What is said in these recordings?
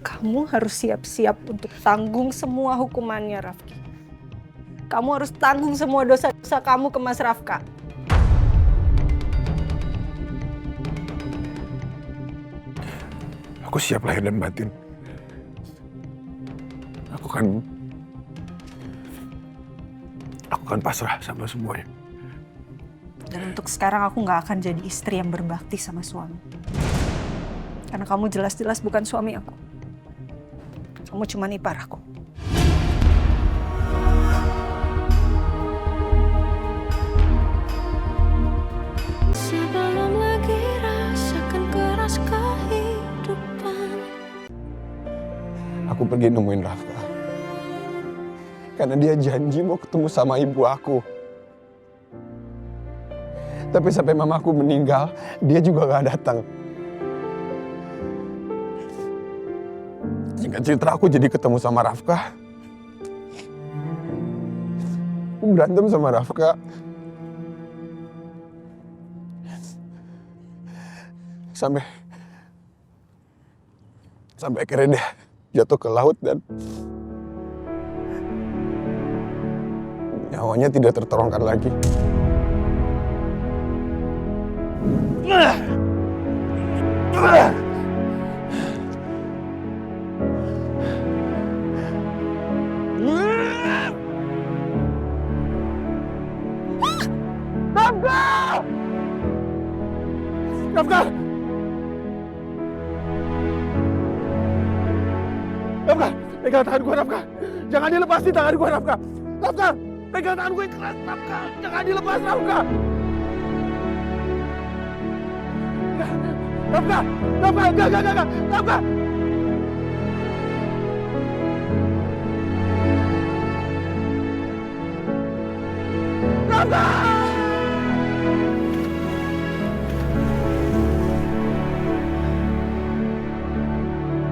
Kamu harus siap-siap untuk tanggung semua hukumannya, Rafki. Kamu harus tanggung semua dosa-dosa kamu ke Mas Rafka. Aku siap lahir dan batin. Aku kan pasrah sama semuanya. Dan untuk sekarang aku nggak akan jadi istri yang berbakti sama suami. Karena kamu jelas-jelas bukan suami aku. Kamu cuma ipar aku. Sebelum lagi rasakan keras kehidupan. Aku pergi nemuin Rafka. Karena dia janji mau ketemu sama ibu aku. Tapi sampai mamaku meninggal, dia juga gak datang. Singkat cerita aku jadi ketemu sama Rafka. Aku berantem sama Rafka. Sampai akhirnya dia jatuh ke laut dan nyawanya tidak tertolongkan lagi. Rafka! Rafka, pegang tangan gue, Rafka. Jangan dilepasin tangan gue, Rafka. Rafka, pegang tangan gue keras, Rafka. Jangan dilepas, Rafka. Rafka, enggak, Rafka. Rafka!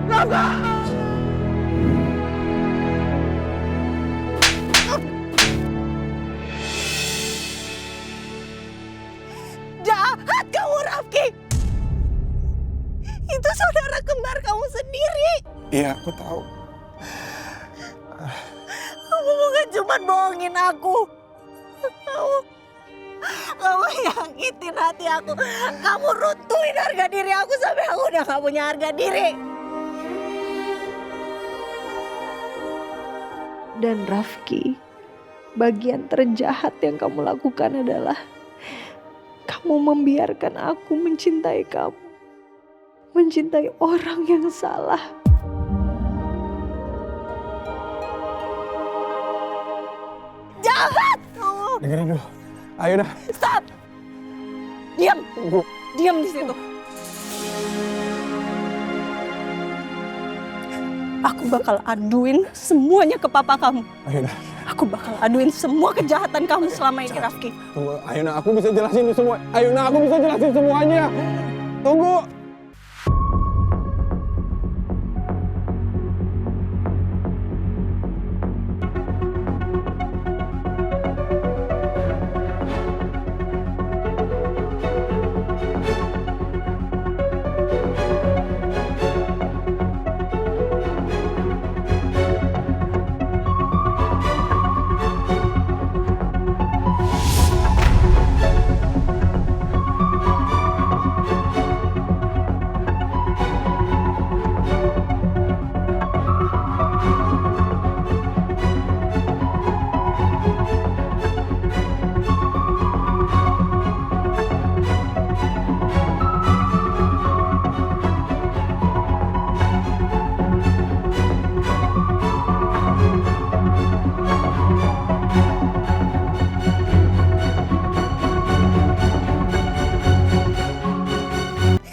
Rafka! Jahat kamu, Rafki! Itu saudara kembar kamu sendiri. Iya, aku tahu. Kamu bukan cuma bohongin aku. Kamu nyakitin hati aku. Kamu runtuhin harga diri aku sampai aku udah gak punya harga diri. Dan Rafki, bagian terjahat yang kamu lakukan adalah kamu membiarkan aku mencintai kamu. Mencintai orang yang salah. Jahat kamu! Dengerin dulu. Ayo dah. Stop! Diam! Tunggu. Diam di situ. Aku bakal aduin semuanya ke papa kamu. Ayo dah. Aku bakal aduin semua kejahatan kamu selama ini, Rafki. Tunggu. Ayo nah, aku bisa jelasin semua. Ayo nah, aku bisa jelasin semuanya. Tunggu.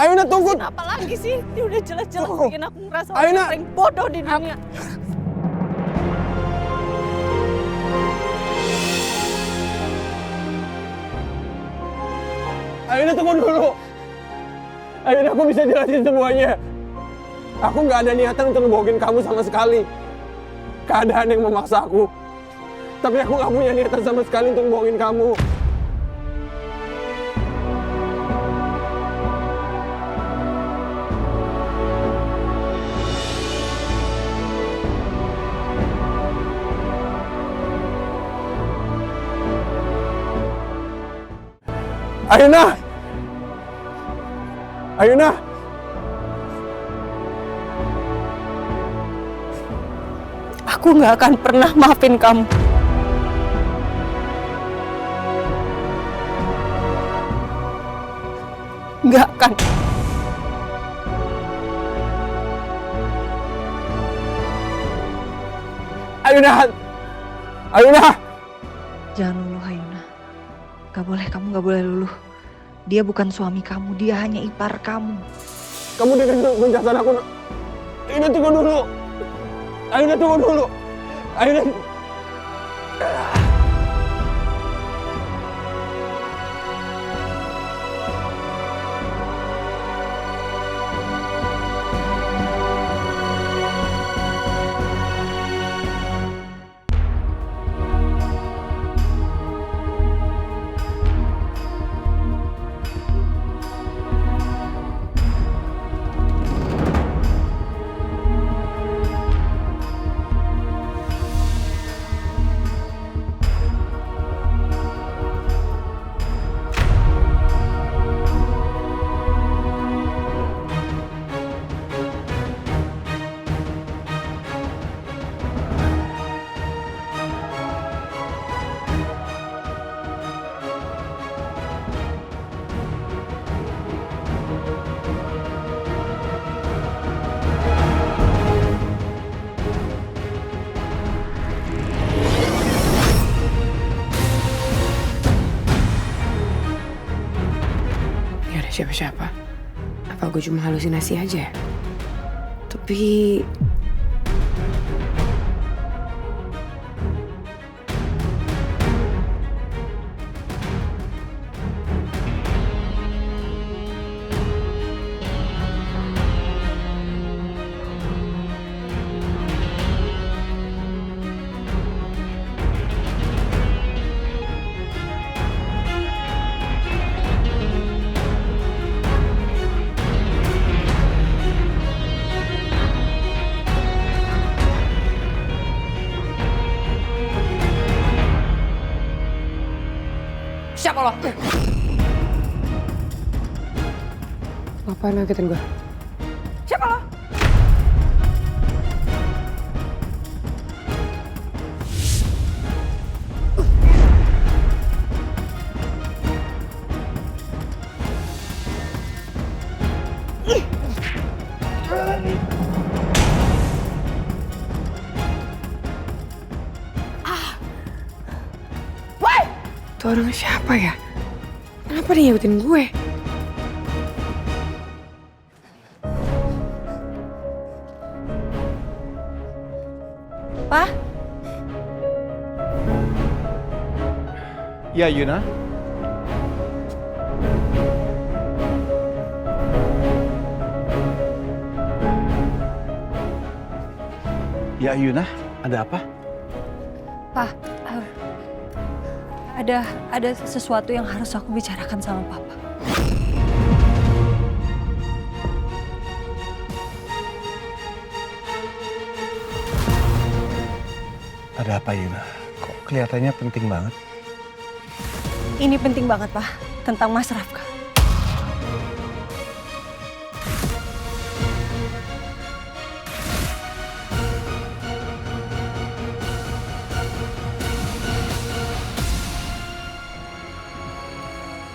Ayo nak, tunggu. Apa lagi sih? Dia udah jelas-jelas Tunggu. bikin aku ngerasa Ayo, orang Nak. paling bodoh di dunia. Ayo nak, tunggu dulu. Ayo nak, aku bisa jelasin semuanya. Aku nggak ada niatan untuk ngebohongin kamu sama sekali. Keadaan yang memaksa aku. Tapi aku nggak punya niatan sama sekali untuk ngebohongin kamu. Ayuna! Ayuna! Aku nggak akan pernah maafin kamu. Nggak akan. Ayuna! Ayuna! Jangan luluh, Ayuna. Gak boleh, kamu gak boleh luluh. Dia bukan suami kamu, dia hanya ipar kamu. Kamu dengerin penjelasan aku. Ayuna, tunggu dulu. Ayuna, tunggu dulu. Ayuna. Siapa-siapa? Apa gue cuma halusinasi aja? Tapi Siapa lo? ngapain ngagetin gue? Siapa lo? Itu orang siapa ya? Kenapa dia ngikutin gue? Pak? Ya, Yuna. Ya, Yuna, ada apa? Pak, ada sesuatu yang harus aku bicarakan sama Papa. Ada apa, Yuna? Kok kelihatannya penting banget? Ini penting banget, Pak, tentang Mas Rafka.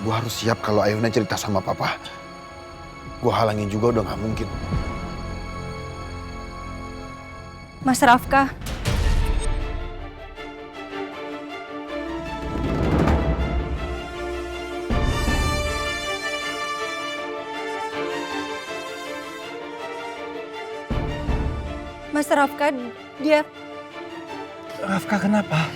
Gue harus siap kalau Ayuna cerita sama papa. Gue halangin juga udah gak mungkin. Mas Rafka. Mas Rafka, dia... Rafka kenapa?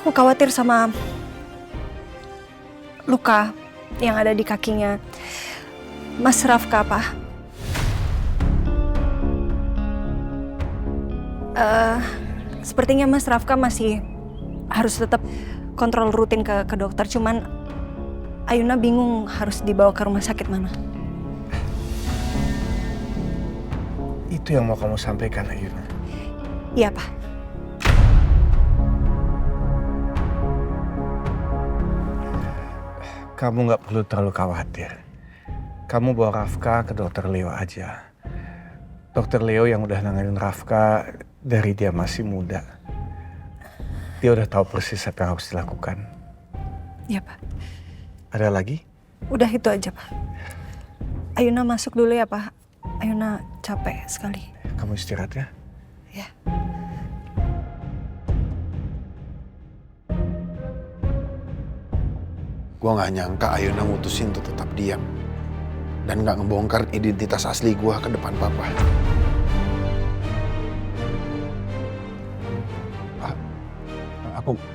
Aku khawatir sama luka yang ada di kakinya Mas Rafka, Pak. Sepertinya Mas Rafka masih harus tetap kontrol rutin ke dokter, cuman Ayuna bingung harus dibawa ke rumah sakit mana. Itu yang mau kamu sampaikan, Ayuna. Iya, Pak. Kamu nggak perlu terlalu khawatir. Kamu bawa Rafka ke dokter Leo aja. Dokter Leo yang udah nanganin Rafka dari dia masih muda. Dia udah tahu persis apa yang harus dilakukan. Iya, Pak. Ada lagi? Udah itu aja, Pak. Ayuna masuk dulu ya, Pak. Ayuna capek sekali. Kamu istirahat ya. Ya. Gue gak nyangka Ayuna mutusin untuk tetap diam. Dan gak ngebongkar identitas asli gue ke depan papa.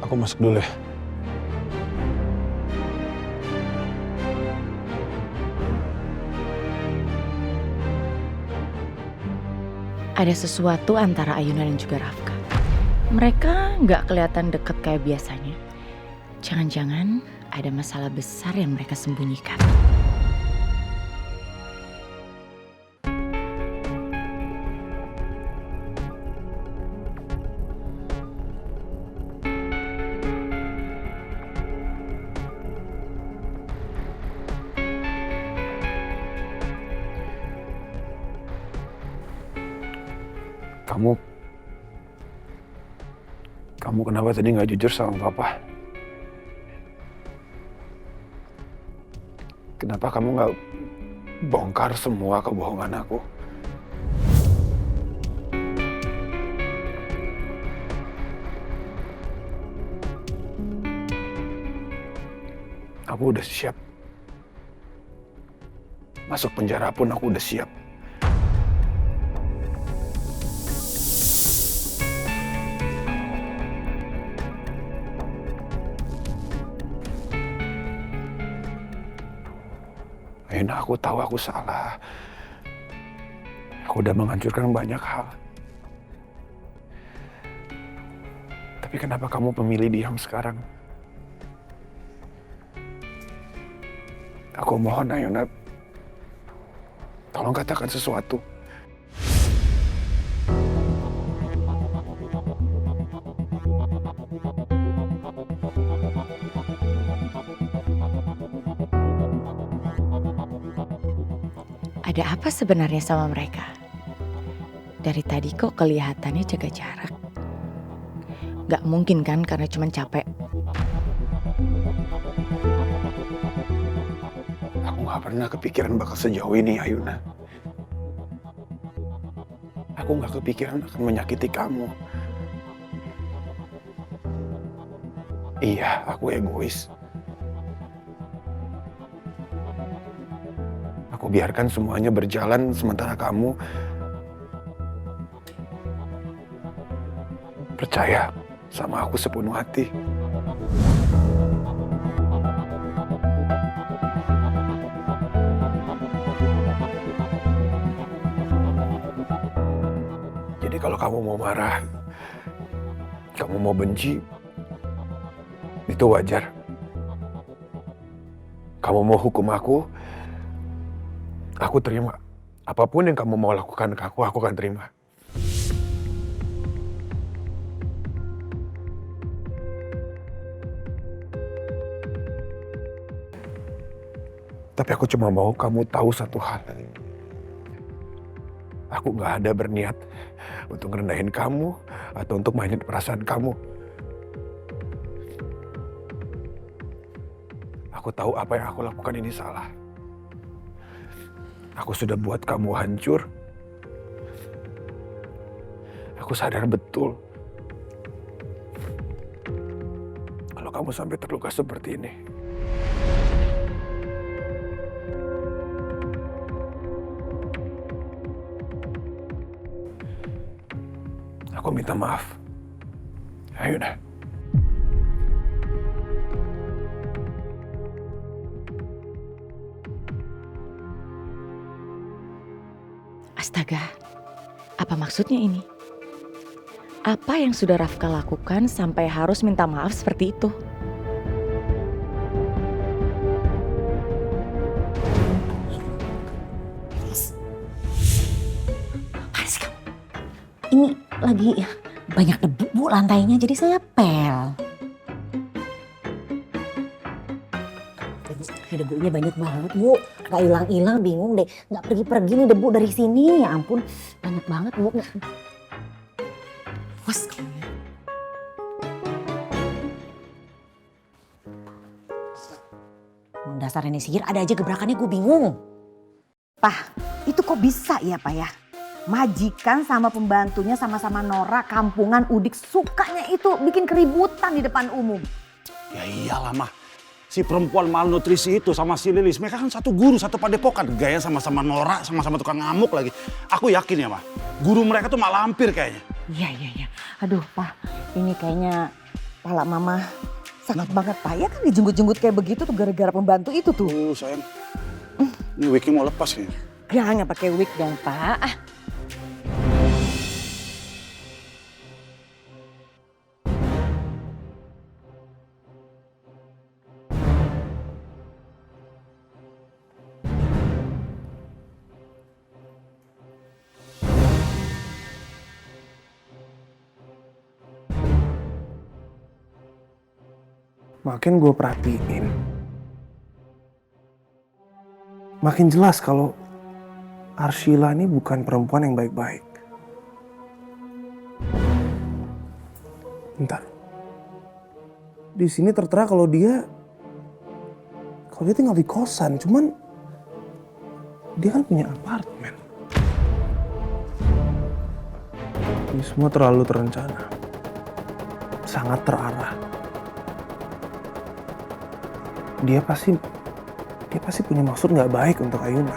Aku masuk dulu ya. Ada sesuatu antara Ayuna dan juga Rafka. Mereka nggak kelihatan deket kayak biasanya. Jangan-jangan ada masalah besar yang mereka sembunyikan. Kamu kenapa tadi nggak jujur sama papa? Kenapa kamu nggak bongkar semua kebohongan aku? Aku udah siap. Masuk penjara pun aku udah siap. Ayuna, aku tahu aku salah. Aku udah menghancurkan banyak hal. Tapi kenapa kamu memilih diam sekarang? Aku mohon Ayuna, tolong katakan sesuatu. Ada apa sebenarnya sama mereka? Dari tadi kok kelihatannya jaga jarak. Gak mungkin kan karena cuma capek. Aku gak pernah kepikiran bakal sejauh ini, Ayuna. Aku gak kepikiran akan menyakiti kamu. Iya, aku egois. Aku biarkan semuanya berjalan sementara kamu percaya sama aku sepenuh hati. Jadi kalau kamu mau marah, kamu mau benci, itu wajar. Kamu mau hukum aku terima. Apapun yang kamu mau lakukan ke aku akan terima. Tapi aku cuma mau kamu tahu satu hal. Aku gak ada berniat untuk ngerendahin kamu atau untuk mainin perasaan kamu. Aku tahu apa yang aku lakukan ini salah. Aku sudah buat kamu hancur. Aku sadar betul kalau kamu sampai terluka seperti ini. Aku minta maaf. Ayuna. Astaga, apa maksudnya ini? Apa yang sudah Rafka lakukan sampai harus minta maaf seperti itu? Ini lagi banyak debu Bu lantainya jadi saya pel. Debunya banyak banget Bu, gak hilang-hilang bingung deh. Gak pergi-pergi nih debu dari sini, ya ampun banyak banget Bu. Bos. Dasar ini sihir ada aja gebrakannya gue bingung. Pah, itu kok bisa ya Pak ya? Majikan sama pembantunya sama-sama norak kampungan udik sukanya itu bikin keributan di depan umum. Ya iyalah mah. Si perempuan malnutrisi itu sama si Lilis, mereka kan satu guru, satu padepokan. Gaya sama-sama norak, sama-sama tukang ngamuk lagi. Aku yakin ya mah, guru mereka tuh malah lampir kayaknya. Iya. Aduh Pak, ini kayaknya pala mama sakit banget Pak. Ya kan dijenggut-jenggut kayak begitu tuh gara-gara pembantu itu tuh. Sayang, ini wignya mau lepas kayaknya. Jangan pakai wig dong Pak. Makin gue perhatiin, makin jelas kalau Arshila ini bukan perempuan yang baik-baik. Bentar. Di sini tertera kalau dia tinggal di kosan, cuman dia kan punya apartemen. Ini semua terlalu terencana, sangat terarah. Dia pasti punya maksud nggak baik untuk Ayuna.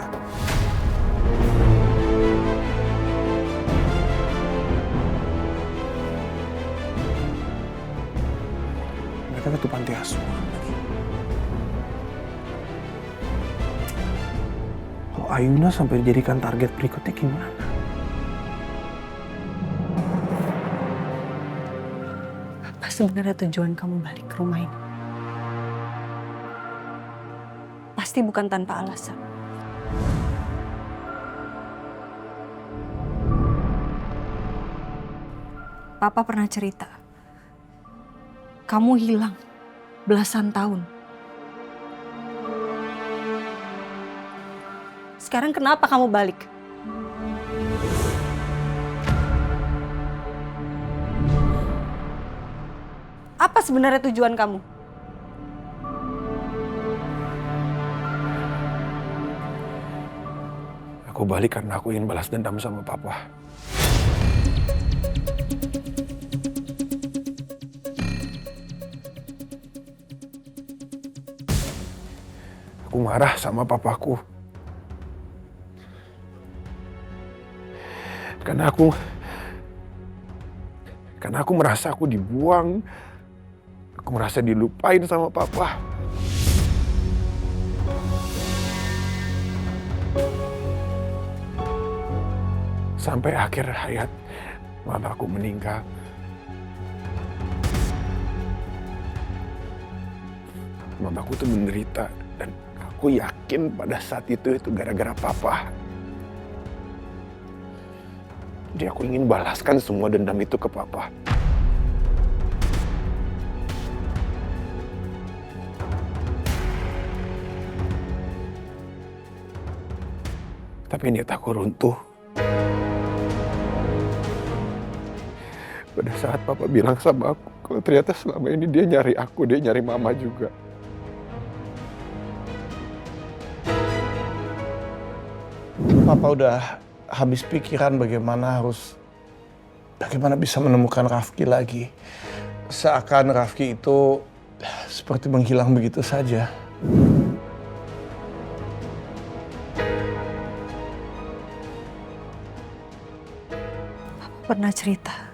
Mereka ke panti asuhan lagi. Kalau Ayuna sampai dijadikan target berikutnya gimana? Apa sebenarnya tujuan kamu balik ke rumah ini? Pasti bukan tanpa alasan. Papa pernah cerita, kamu hilang belasan tahun. Sekarang kenapa kamu balik? Apa sebenarnya tujuan kamu? Aku balik karena aku ingin balas dendam sama papa. Aku marah sama papaku. Karena aku merasa aku dibuang. Aku merasa dilupain sama papa. Sampai akhir hayat mamaku meninggal. Mamaku tuh menderita dan aku yakin pada saat itu gara-gara papa. Jadi aku ingin balaskan semua dendam itu ke papa. Tapi niat aku runtuh. Pada saat papa bilang sama aku, kalau ternyata selama ini dia nyari aku, dia nyari mama juga. Papa udah habis pikiran bagaimana bisa menemukan Rafki lagi. Seakan Rafki itu seperti menghilang begitu saja. Papa pernah cerita.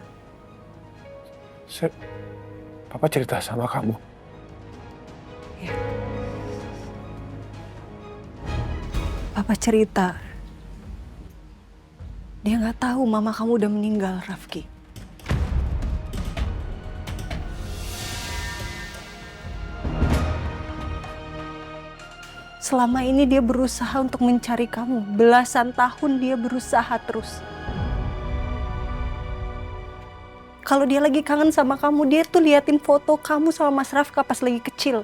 Papa cerita sama kamu. Ya. Papa cerita. Dia nggak tahu mama kamu udah meninggal, Rafki. Selama ini dia berusaha untuk mencari kamu. Belasan tahun dia berusaha terus. Kalau dia lagi kangen sama kamu, dia tuh liatin foto kamu sama Mas Rafka pas lagi kecil.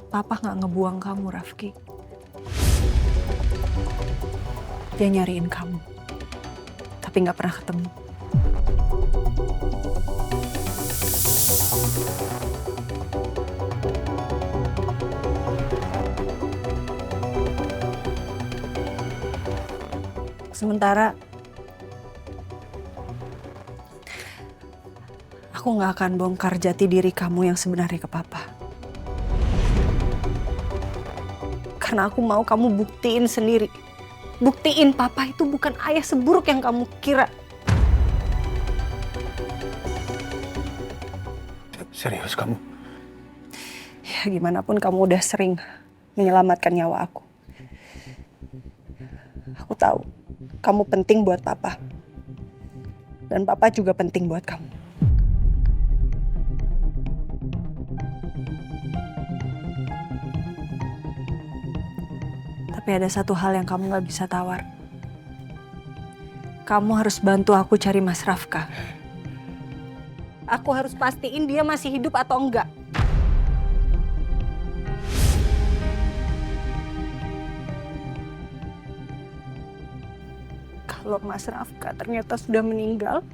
Papa nggak ngebuang kamu, Rafki. Dia nyariin kamu, tapi nggak pernah ketemu. Sementara aku nggak akan bongkar jati diri kamu yang sebenarnya ke Papa. Karena aku mau kamu buktiin sendiri. Buktiin Papa itu bukan ayah seburuk yang kamu kira. Serius kamu? Ya gimana pun kamu udah sering menyelamatkan nyawa aku. Aku tahu kamu penting buat Papa. Dan Papa juga penting buat kamu. Tapi ada satu hal yang kamu gak bisa tawar. Kamu harus bantu aku cari Mas Rafka. Aku harus pastiin dia masih hidup atau enggak. Kalau Mas Rafka ternyata sudah meninggal,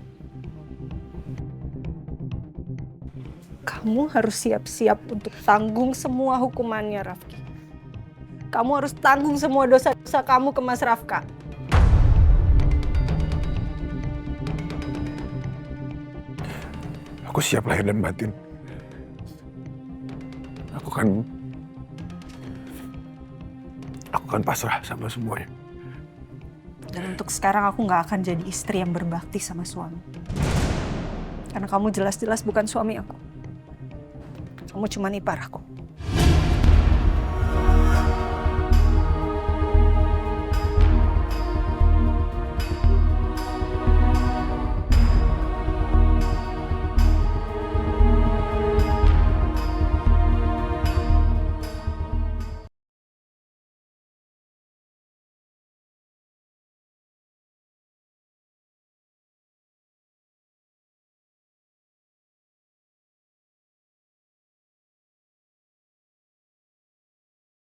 kamu harus siap-siap untuk tanggung semua hukumannya, Rafki. Kamu harus tanggung semua dosa-dosa kamu ke Mas Rafka. Aku siap lahir dan batin. Aku kan pasrah sama semuanya. Dan untuk sekarang aku nggak akan jadi istri yang berbakti sama suami. Karena kamu jelas-jelas bukan suami aku. Kamu cuma ipar aku.